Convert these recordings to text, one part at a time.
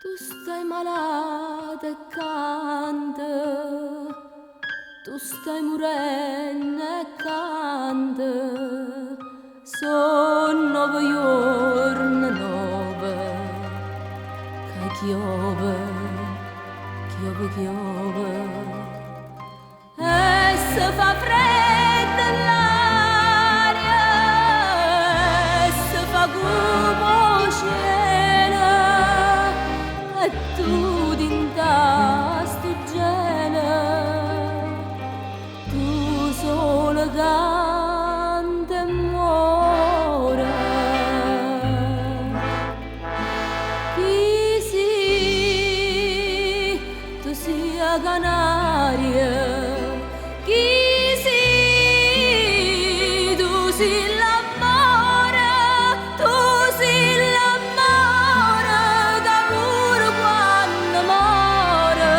Tu stai malata e canta, tu stai morendo e canta, sono 9 giorni, 9, che chiove, chiove, chiove, e se fa freddo l'aria, e se fa cupo cielo, e tu dinta sto gelo, tu solo canta e muore. Chi si, tu sia canaria, chi si, tu si l'amore, tu si l'amore, che pure quando muore,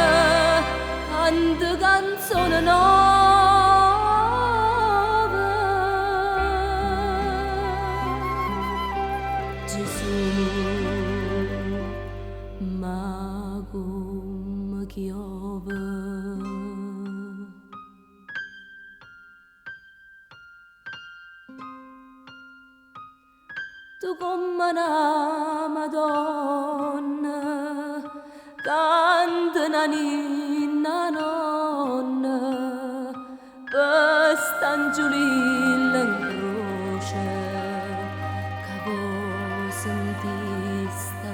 canta canzone nuova. Gesù, ma come chiove. Tu come una Madonna, canta una ninna nonna, per stangiolilla in croce, che vuoi sentire sta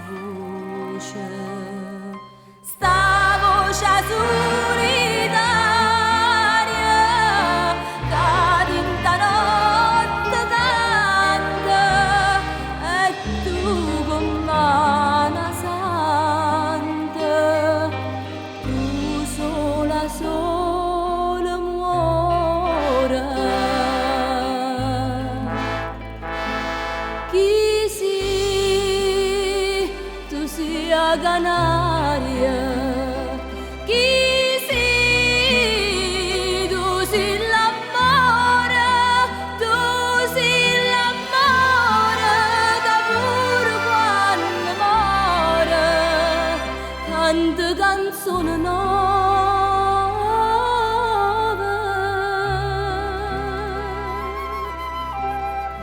voce solitaria, che dinta notte canta, e tu come una santa, tu sola sola muore. Chi si, tu sia canaria, chi si, tu si l'amore, tu si l'amore, che pure quando muore, canta canzone nuova.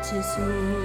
Gesù.